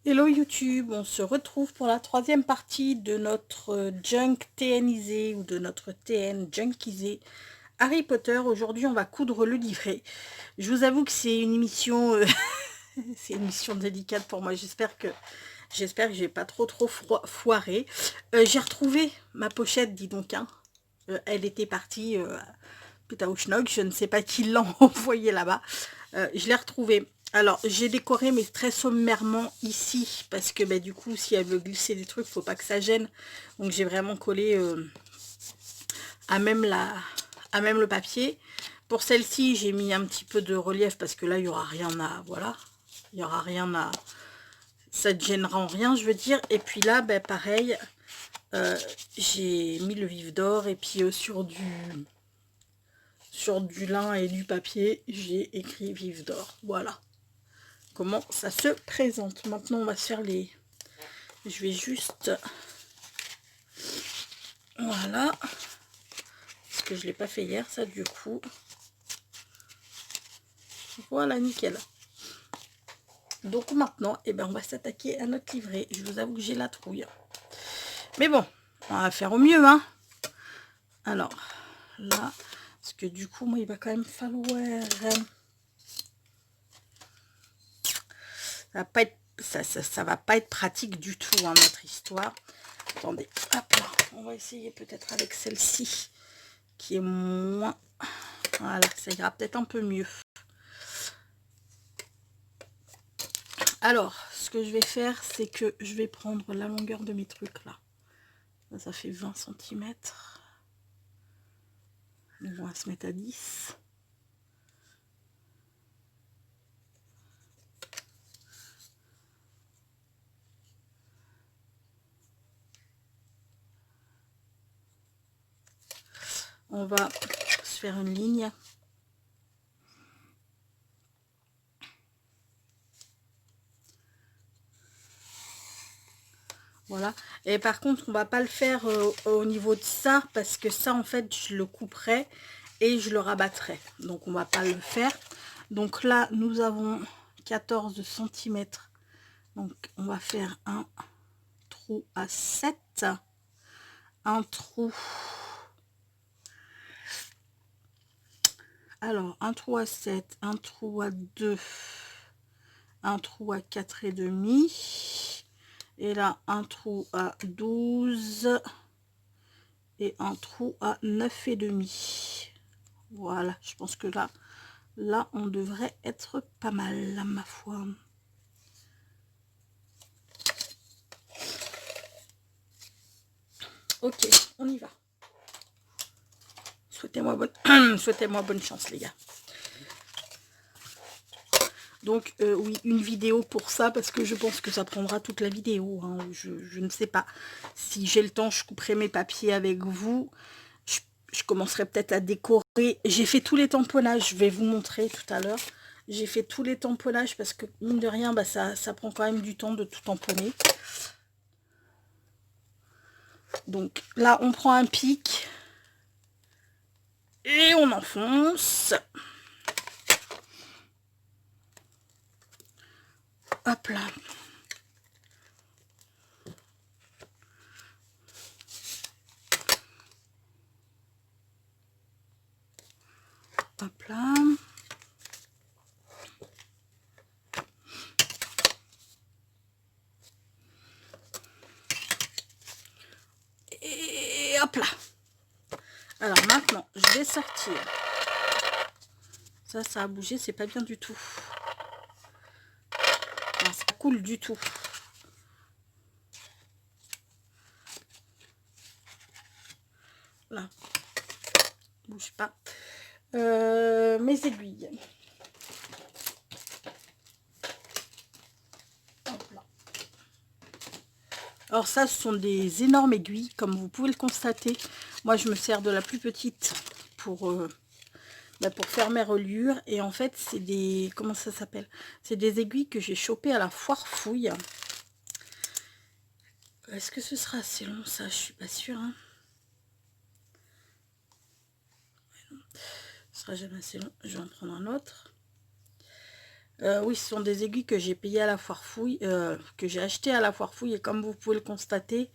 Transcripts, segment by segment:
Hello YouTube, on se retrouve pour la troisième partie de notre junk TNisé ou de notre TN junkisé Harry Potter. Aujourd'hui on va coudre le livret. Je vous avoue que c'est une émission c'est une mission délicate pour moi. J'espère que j'ai pas trop foiré. J'ai retrouvé ma pochette, dis donc, hein. Elle était partie putain au schnock, je ne sais pas qui l'a envoyé là-bas. Je l'ai retrouvée. Alors, j'ai décoré, mais très sommairement ici, parce que bah, du coup, si elle veut glisser des trucs, faut pas que ça gêne. Donc, j'ai vraiment collé à même le papier. Pour celle-ci, j'ai mis un petit peu de relief, parce que là, il n'y aura rien à... Voilà. Il n'y aura rien à... Ça ne gênera en rien, je veux dire. Et puis là, bah, pareil, j'ai mis le vif d'or, et puis sur du lin et du papier, j'ai écrit vif d'or. Voilà comment ça se présente. Maintenant, on va se faire les... Je vais juste... Voilà. Parce que je ne l'ai pas fait hier, ça, du coup. Voilà, nickel. Donc maintenant, eh ben, on va s'attaquer à notre livret. Je vous avoue que j'ai la trouille. Mais bon, on va faire au mieux, hein. Alors, là, parce que du coup, moi, il va quand même falloir... Ça va pas être pratique du tout, hein, notre histoire. Attendez, hop là. On va essayer peut-être avec celle-ci, qui est moins... Voilà, ça ira peut-être un peu mieux. Alors, ce que je vais faire, c'est que je vais prendre la longueur de mes trucs là. Ça fait 20 cm. On va se mettre à 10. On va se faire une ligne. Voilà. Et par contre, on va pas le faire au niveau de ça, parce que ça, en fait, je le couperai et je le rabattrai. Donc, on va pas le faire. Donc là, nous avons 14 cm. Donc, on va faire un trou à 7. Un trou... Alors, un trou à 7, un trou à 2, un trou à 4,5. Et là, un trou à 12 et un trou à 9,5. Voilà, je pense que là, on devrait être pas mal, ma foi. Ok, on y va. Souhaitez-moi bonne chance, les gars. Donc, oui, une vidéo pour ça, parce que je pense que ça prendra toute la vidéo. Hein. Je ne sais pas. Si j'ai le temps, je couperai mes papiers avec vous. Je commencerai peut-être à décorer. J'ai fait tous les tamponnages, je vais vous montrer tout à l'heure. J'ai fait tous les tamponnages, parce que, mine de rien, bah, ça prend quand même du temps de tout tamponner. Donc, là, on prend un pic. Et on enfonce. Hop là. Hop là. Et hop là. Alors maintenant, je vais sortir. Ça a bougé, c'est pas bien du tout. Non, ça coule du tout. Là. Bouge pas. Mes aiguilles. Alors ça, ce sont des énormes aiguilles, comme vous pouvez le constater. Moi, je me sers de la plus petite pour faire mes reliures. Et en fait, c'est des... Comment ça s'appelle? C'est des aiguilles que j'ai chopées à la foire fouille. Est-ce que ce sera assez long, ça? Je suis pas sûre. Hein. Ce sera jamais assez long. Je vais en prendre un autre. Oui, ce sont des aiguilles que j'ai payées à la foire fouille, que j'ai acheté à la foire fouille, et comme vous pouvez le constater,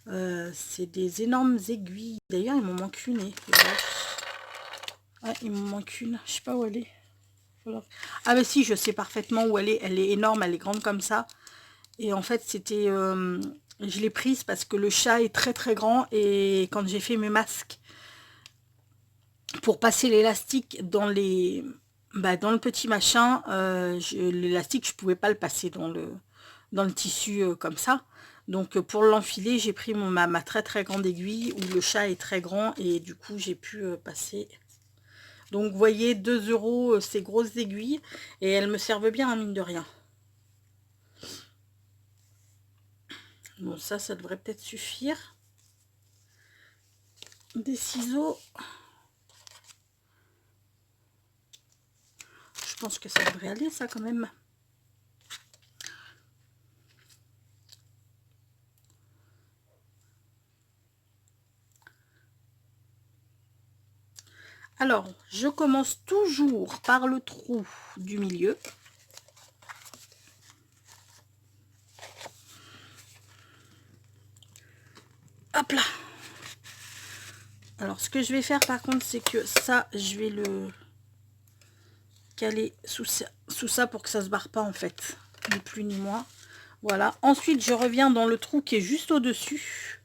c'est des énormes aiguilles. D'ailleurs, il m'en manque une. Ouais, il m'en manque une. Je sais pas où elle est. Voilà. Ah mais si, je sais parfaitement où elle est. Elle est énorme, elle est grande comme ça. Et en fait, c'était... je l'ai prise parce que le chat est très très grand. Et quand j'ai fait mes masques, pour passer l'élastique dans les... dans le petit machin, l'élastique, je pouvais pas le passer dans le tissu comme ça. Donc pour l'enfiler, j'ai pris ma très très grande aiguille où le chat est très grand et du coup j'ai pu passer. Donc vous voyez, 2 € ces grosses aiguilles et elles me servent bien, hein, mine de rien. Bon, ça devrait peut-être suffire. Des ciseaux. Je pense que ça devrait aller, ça, quand même. Alors, je commence toujours par le trou du milieu. Hop là. Alors, ce que je vais faire, par contre, c'est que ça, je vais le caler sous ça pour que ça se barre pas, en fait. Ni plus ni moins. Voilà. Ensuite, je reviens dans le trou qui est juste au-dessus.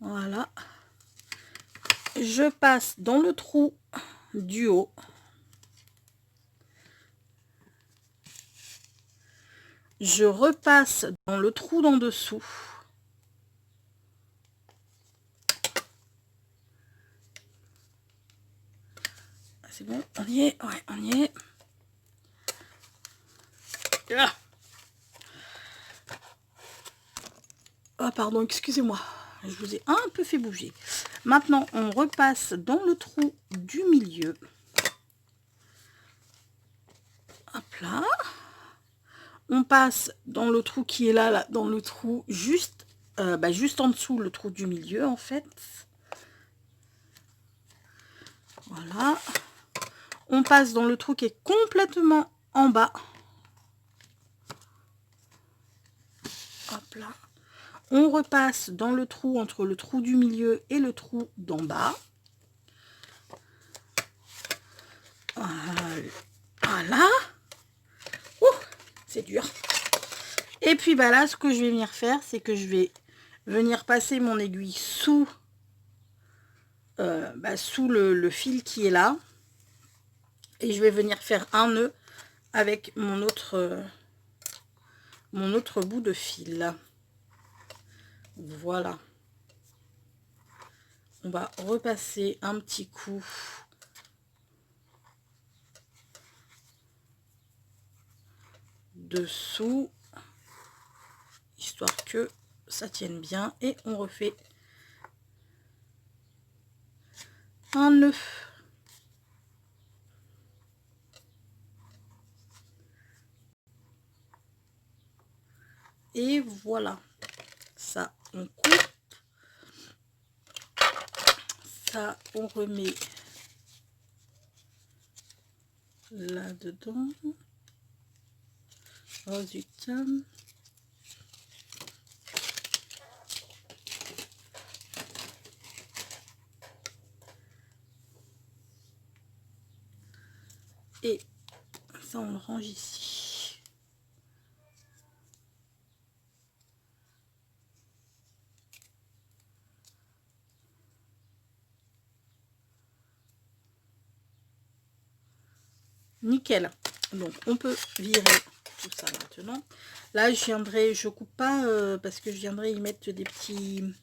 Voilà. Je passe dans le trou du haut. Je repasse dans le trou d'en dessous. C'est bon, on y est. Ouais, on y est. Ah, oh, pardon, excusez-moi. Je vous ai un peu fait bouger. Maintenant, on repasse dans le trou du milieu. Hop là. On passe dans le trou qui est là, dans le trou juste, juste en dessous, le trou du milieu, en fait. Voilà. On passe dans le trou qui est complètement en bas. Hop là. On repasse dans le trou entre le trou du milieu et le trou d'en bas. Voilà. Ouh, c'est dur. Et puis là, ce que je vais venir faire, c'est que je vais venir passer mon aiguille sous, sous le fil qui est là. Et je vais venir faire un nœud avec mon autre bout de fil. Voilà. On va repasser un petit coup dessous, histoire que ça tienne bien, et on refait un nœud. Et voilà, ça on coupe, ça on remet là dedans. Oh zut. Et ça on le range ici. Nickel. Donc on peut virer tout ça maintenant. Là je coupe pas parce que je viendrai y mettre des petits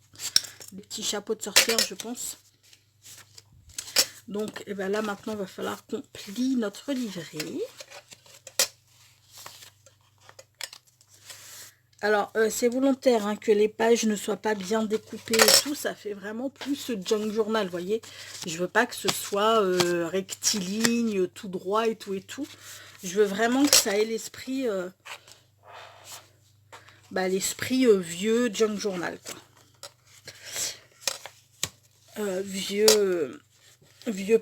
chapeaux de sorcière, je pense. Donc là maintenant il va falloir qu'on plie notre livret. Alors c'est volontaire, hein, que les pages ne soient pas bien découpées et tout, ça fait vraiment plus junk journal, vous voyez. Je veux pas que ce soit rectiligne, tout droit et tout et tout. Je veux vraiment que ça ait l'esprit vieux junk journal, quoi. Vieux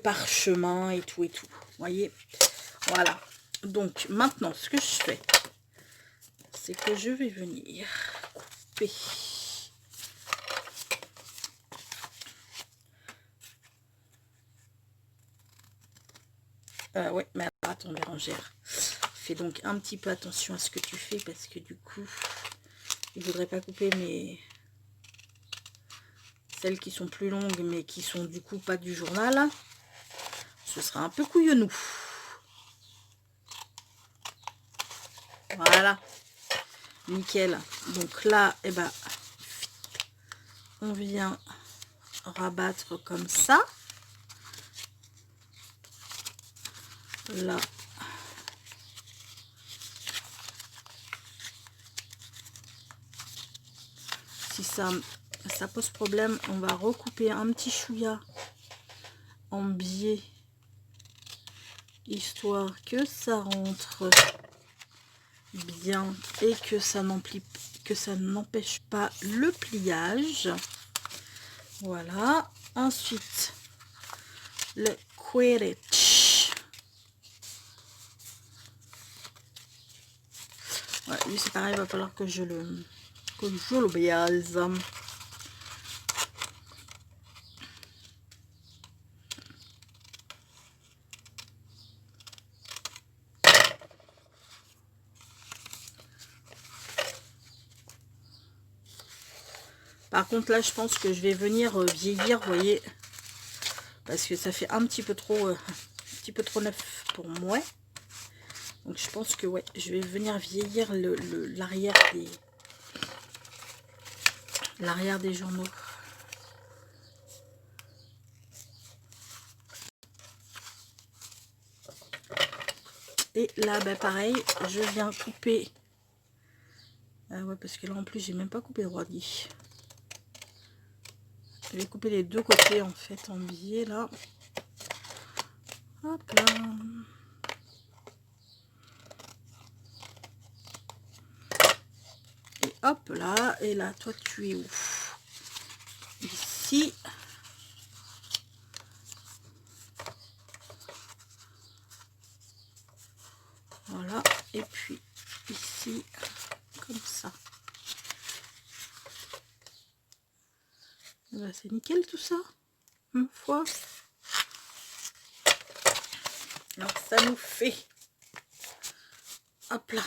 parchemin et tout et tout. voyez, voilà. Donc maintenant ce que je fais, c'est que je vais venir couper ouais, mais attends, Bérangère, fais donc un petit peu attention à ce que tu fais, parce que du coup je voudrais pas couper mais celles qui sont plus longues mais qui sont du coup pas du journal, ce sera un peu couillonnou. Voilà, nickel. Donc là, eh ben, on vient rabattre comme ça. Là, si ça pose problème, on va recouper un petit chouïa en biais, histoire que ça rentre bien et que ça n'empêche pas le pliage. Voilà. Ensuite, le Quidditch. Ouais, lui c'est pareil, il va falloir que je le biaise. Par contre là je pense que je vais venir vieillir, vous voyez, parce que ça fait un petit peu trop neuf pour moi. Donc je pense que ouais, je vais venir vieillir l'arrière des journaux. Et là bah pareil, je viens couper. Ah ouais, parce que là en plus j'ai même pas coupé droit dit. Je vais couper les deux côtés en fait en biais là. Hop là. Et hop là. Et là, toi tu es où? Ici. Voilà. Et puis ici, comme ça. Là, c'est nickel tout ça. Une fois. Alors ça nous fait. Hop là.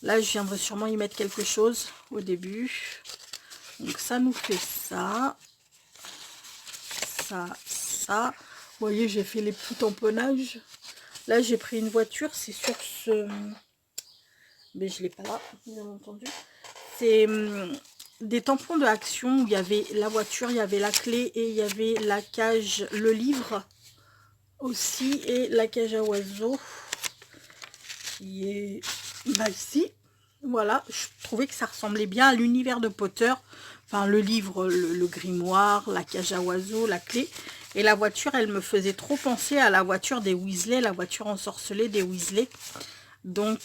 Là, je viendrai sûrement y mettre quelque chose au début. Donc ça nous fait ça. Ça, ça. Vous voyez, j'ai fait les petits tamponnages. Là, j'ai pris une voiture. C'est sur ce... Mais je l'ai pas là, bien entendu. C'est des tampons de Action où il y avait la voiture, il y avait la clé et il y avait la cage, le livre aussi, et la cage à oiseaux qui est bah, ici. Voilà, je trouvais que ça ressemblait bien à l'univers de Potter. Enfin, le livre, le grimoire, la cage à oiseaux, la clé. Et la voiture, elle me faisait trop penser à la voiture des Weasley, la voiture ensorcelée des Weasley. Donc,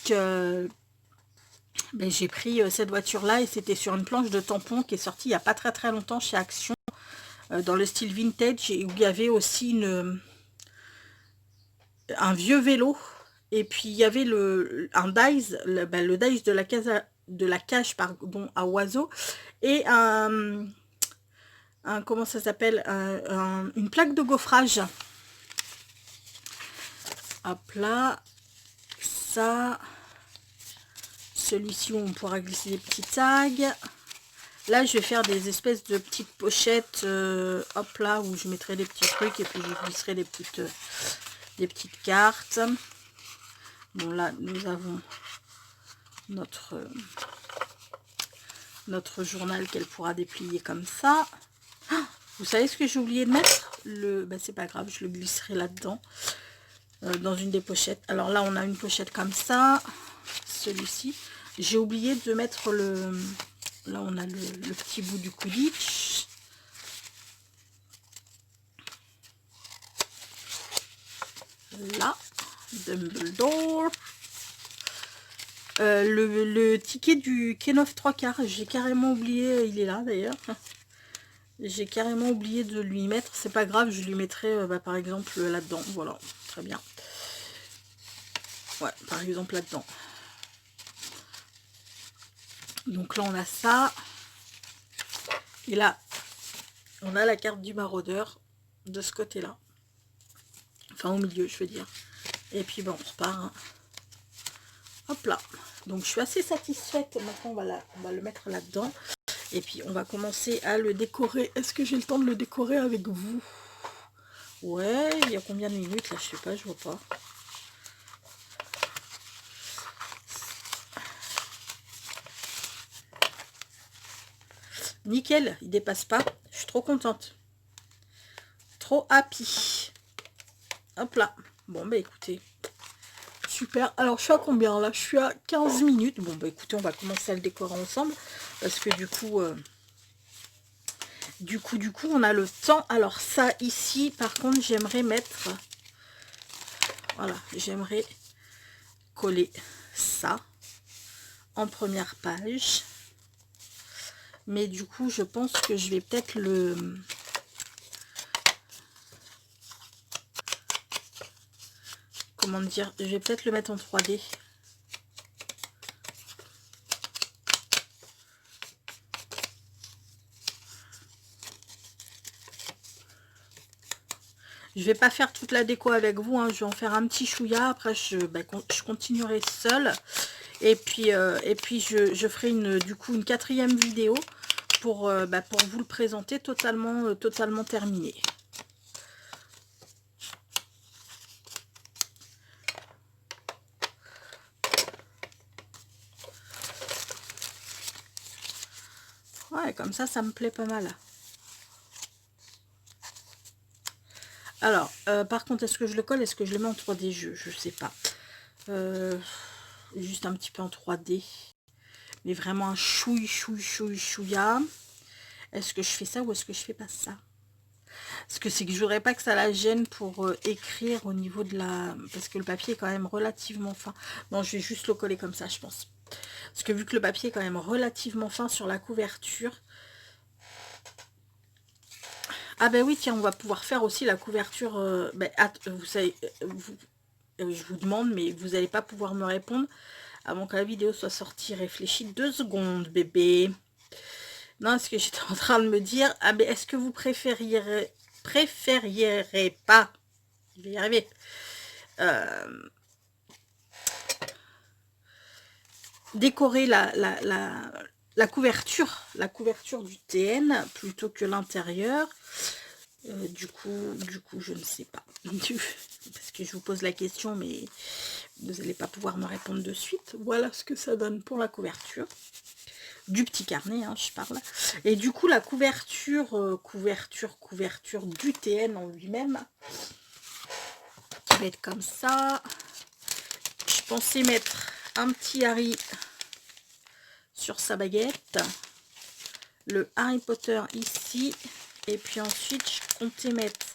ben, j'ai pris cette voiture-là et c'était sur une planche de tampon qui est sortie il n'y a pas très longtemps chez Action, dans le style vintage, et où il y avait aussi un vieux vélo. Et puis il y avait un dice, le dice de la cage pardon, à oiseaux, et comment ça s'appelle, une plaque de gaufrage. Hop là, ça, celui-ci où on pourra glisser des petits tags. Là, je vais faire des espèces de petites pochettes, hop là, où je mettrai des petits trucs et puis je glisserai des petites cartes. Bon, là, nous avons notre journal qu'elle pourra déplier comme ça. Ah, vous savez ce que j'ai oublié de mettre? Ben, c'est pas grave, je le glisserai là-dedans, dans une des pochettes. Alors là, on a une pochette comme ça, celui-ci. J'ai oublié de mettre là, on a le petit bout du Quidditch. Là, Dumbledore. Le ticket du K9 3/4, j'ai carrément oublié, il est là d'ailleurs. J'ai carrément oublié de lui mettre. C'est pas grave, je lui mettrai par exemple là-dedans. Voilà, très bien. Ouais, par exemple là-dedans. Donc là, on a ça. Et là, on a la carte du maraudeur de ce côté-là. Enfin, au milieu, je veux dire. Et puis, bon, on repart. Hein. Hop là. Donc, je suis assez satisfaite. Maintenant, on va le mettre là-dedans. Et puis, on va commencer à le décorer. Est-ce que j'ai le temps de le décorer avec vous? Ouais, il y a combien de minutes là? Je sais pas, je vois pas. Nickel, il dépasse pas. Je suis trop contente. Trop happy. Hop là. Bon, bah écoutez. Super. Alors, je suis à combien là? Je suis à 15 minutes. Bon, bah écoutez, on va commencer à le décorer ensemble. Parce que du coup, on a le temps. Alors, ça, ici, par contre, j'aimerais mettre... Voilà, j'aimerais coller ça en première page. Mais du coup, je pense que je vais peut-être le... Comment dire? Je vais peut-être le mettre en 3D. Je vais pas faire toute la déco avec vous, hein. Je vais en faire un petit chouïa. Après, je continuerai seule. Et puis je ferai du coup une 4e vidéo pour vous le présenter totalement terminé. Ouais, comme ça me plaît pas mal. Alors, par contre, est-ce que je le colle? Est-ce que je le mets en 3D? Je sais pas. Juste un petit peu en 3D. Mais vraiment un chouïa. Est-ce que je fais ça ou est-ce que je fais pas ça? Parce que c'est que je voudrais pas que ça la gêne pour écrire au niveau de la... Parce que le papier est quand même relativement fin. Non, je vais juste le coller comme ça, je pense. Parce que vu que le papier est quand même relativement fin sur la couverture... Ah ben oui, tiens, on va pouvoir faire aussi la couverture... vous savez, je vous demande, mais vous n'allez pas pouvoir me répondre avant que la vidéo soit sortie. Réfléchis 2 secondes, bébé. Non, est-ce que j'étais en train de me dire... Ah ben, est-ce que vous préférierez pas... Je vais y arriver. Décorer la couverture du TN plutôt que l'intérieur. Du coup, je ne sais pas. Parce que je vous pose la question, mais vous n'allez pas pouvoir me répondre de suite. Voilà ce que ça donne pour la couverture. Du petit carnet, hein, je parle. Et du coup, la couverture du TN en lui-même, qui va être comme ça. Je pensais mettre un petit Harry sur sa baguette, le Harry Potter ici, et puis ensuite je comptais mettre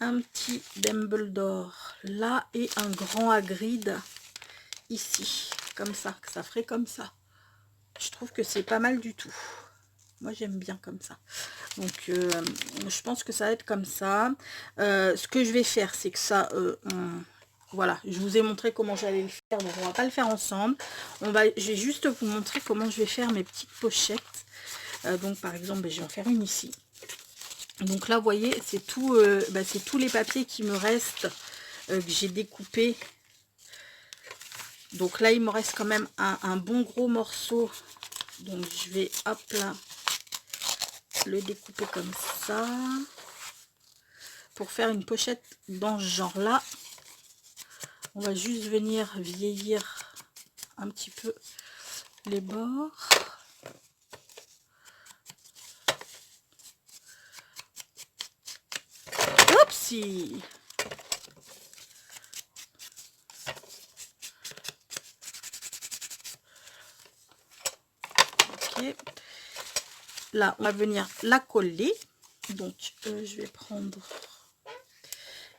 un petit Dumbledore là et un grand Hagrid ici, comme ça, que ça ferait comme ça. Je trouve que c'est pas mal du tout. Moi j'aime bien comme ça. Donc je pense que ça va être comme ça. Ce que je vais faire, c'est que ça... Voilà, je vous ai montré comment j'allais le faire, donc on va pas le faire ensemble. Je vais juste vous montrer comment je vais faire mes petites pochettes. Donc par exemple, je vais en faire une ici. Donc là, vous voyez, c'est tout, c'est tous les papiers qui me restent, que j'ai découpés. Donc là, il me reste quand même un bon gros morceau. Donc je vais, hop là, le découper comme ça. Pour faire une pochette dans ce genre-là. On va juste venir vieillir un petit peu les bords. Oupsie! Ok. Là, on va venir la coller. Donc, je vais prendre...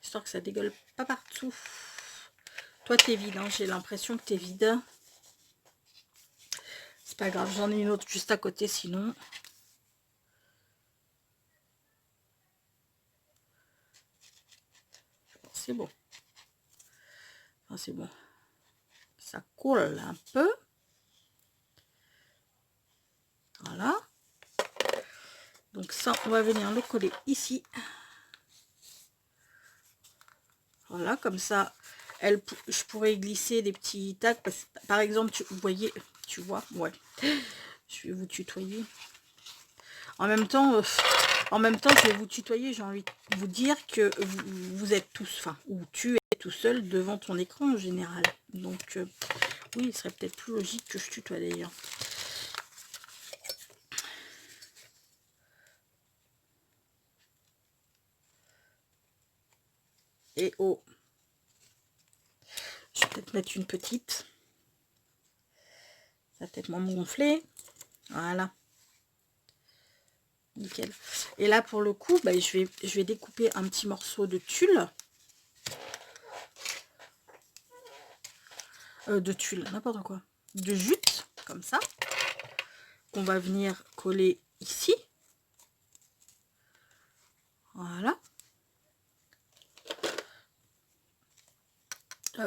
Histoire que ça dégueule pas partout. Toi, t'es vide, hein. J'ai l'impression que t'es vide. C'est pas grave, j'en ai une autre juste à côté, sinon. c'est bon. Enfin, c'est bon. Ça colle un peu. Voilà. Donc ça, on va venir le coller ici. Voilà, comme ça, je pourrais glisser des petits tacs. Par exemple, vous voyez, tu vois, ouais. Je vais vous tutoyer. En même temps, je vais vous tutoyer. J'ai envie de vous dire que vous êtes tous, enfin, ou tu es tout seul devant ton écran en général. Donc, oui, il serait peut-être plus logique que je tutoie d'ailleurs. Et oh, je vais peut-être mettre une petite. Ça va peut-être moins gonfler. Voilà. Nickel. Et là, pour le coup, bah, je vais découper un petit morceau de tulle. De tulle, n'importe quoi. De jute, comme ça. Qu'on va venir coller ici. Voilà.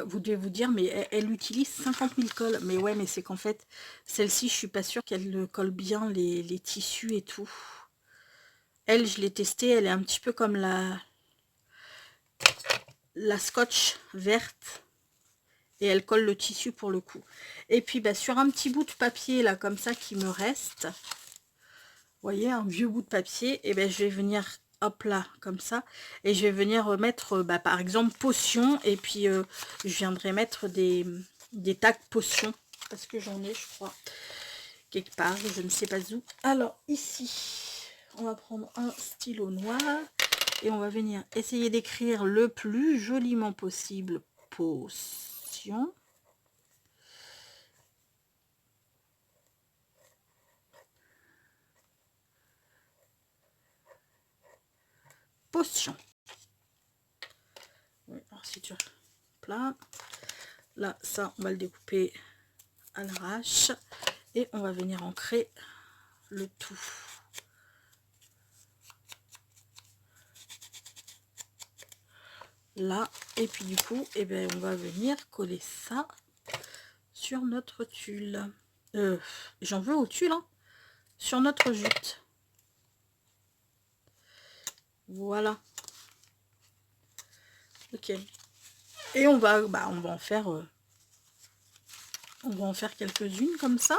Vous devez vous dire, mais elle utilise 50 000 colles. Mais ouais, mais c'est qu'en fait, celle-ci, je suis pas sûre qu'elle colle bien les tissus et tout. Elle, je l'ai testée, elle est un petit peu comme la scotch verte. Et elle colle le tissu pour le coup. Et puis, bah, sur un petit bout de papier, là, comme ça, qui me reste, vous voyez, un vieux bout de papier, et ben je vais venir, hop là, comme ça, et je vais venir mettre, bah, par exemple, potion, et puis je viendrai mettre des tags potions, parce que j'en ai, je crois, quelque part, je ne sais pas où. Alors, ici, on va prendre un stylo noir, et on va venir essayer d'écrire le plus joliment possible, potion. Potion. Oui, alors si tu plat. Là, ça, on va le découper à l'arrache. Et on va venir ancrer le tout. Là, et puis du coup, eh ben, on va venir coller ça sur notre tulle. J'en veux au tulle, hein, sur notre jute. Voilà. Ok. Et on va en faire quelques-unes comme ça.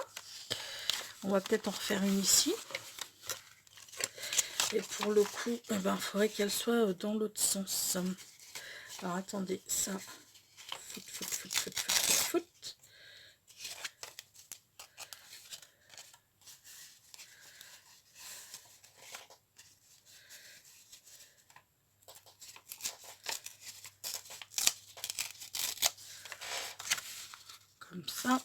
On va peut-être en refaire une ici. Et pour le coup, eh ben, il faudrait qu'elle soit dans l'autre sens. Alors attendez, ça. Foot. Comme ça.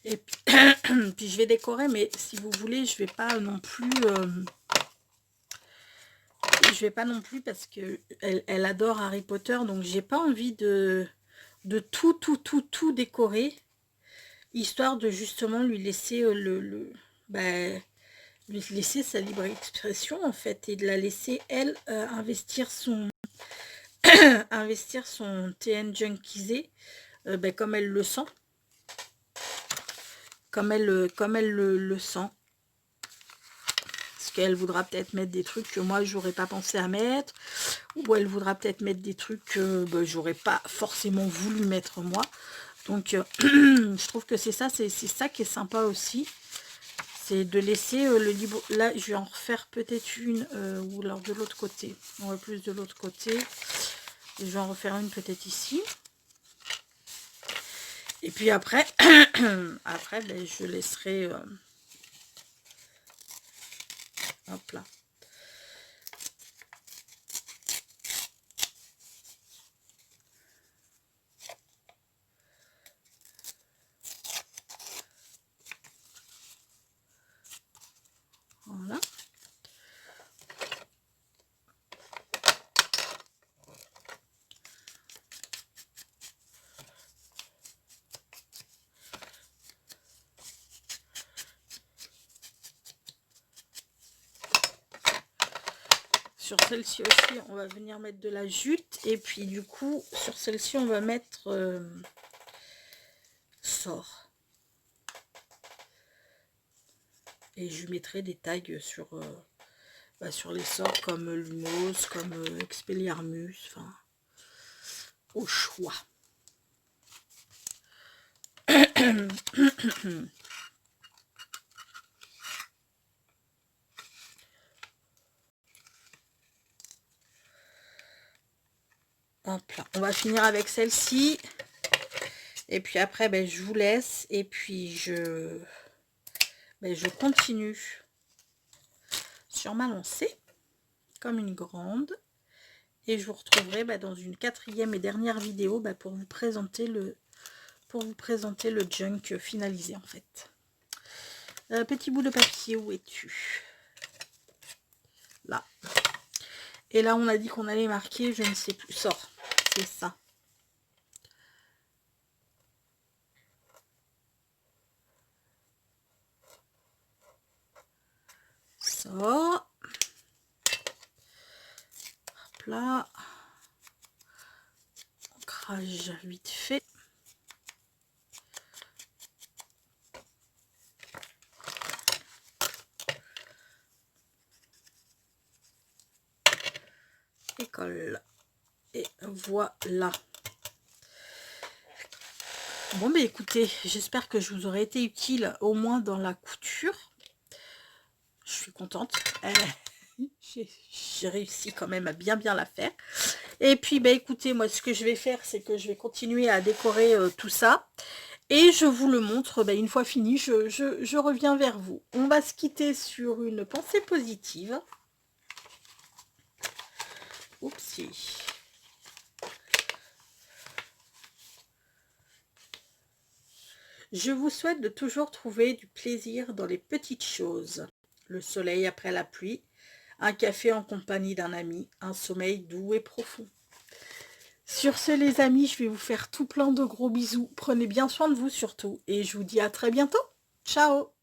Et puis, puis je vais décorer, mais si vous voulez, je vais pas non plus parce que elle adore Harry Potter, donc j'ai pas envie de tout décorer, histoire de justement lui laisser lui laisser sa libre expression en fait, et de la laisser elle investir son TN Junkies comme elle le sent, comme elle le sent. Parce qu'elle voudra peut-être mettre des trucs que moi j'aurais pas pensé à mettre, ou elle voudra peut-être mettre des trucs que j'aurais pas forcément voulu mettre moi. Donc je trouve que c'est ça qui est sympa aussi, c'est de laisser le libre. Là je vais en refaire peut-être une, ou alors de l'autre côté, on va plus de l'autre côté, je vais en refaire une peut-être ici. Et puis après, je laisserai... hop là. Voilà. Sur celle-ci aussi, on va venir mettre de la jute. Et puis du coup, sur celle-ci, on va mettre sort. Et je mettrai des tags sur, sur les sorts comme Lumos, comme Expelliarmus, enfin, au choix. Hop là. On va finir avec celle-ci. Et puis après, ben, je vous laisse. Et puis je continue sur ma lancée. Comme une grande. Et je vous retrouverai dans une 4e et dernière vidéo pour vous présenter le junk finalisé en fait. Petit bout de papier, où es-tu? Là. Et là, on a dit qu'on allait marquer, je ne sais plus, sort. C'est ça. Sort. Hop là. Ancrage vite fait. École. Et voilà. Bon, mais écoutez, j'espère que je vous aurai été utile, au moins dans la couture. Je suis contente. J'ai réussi quand même à bien la faire. Et puis, écoutez, moi, ce que je vais faire, c'est que je vais continuer à décorer tout ça. Et je vous le montre, une fois fini, je reviens vers vous. On va se quitter sur une pensée positive. Oupsie. Je vous souhaite de toujours trouver du plaisir dans les petites choses. Le soleil après la pluie, un café en compagnie d'un ami, un sommeil doux et profond. Sur ce les amis, je vais vous faire tout plein de gros bisous. Prenez bien soin de vous surtout et je vous dis à très bientôt. Ciao!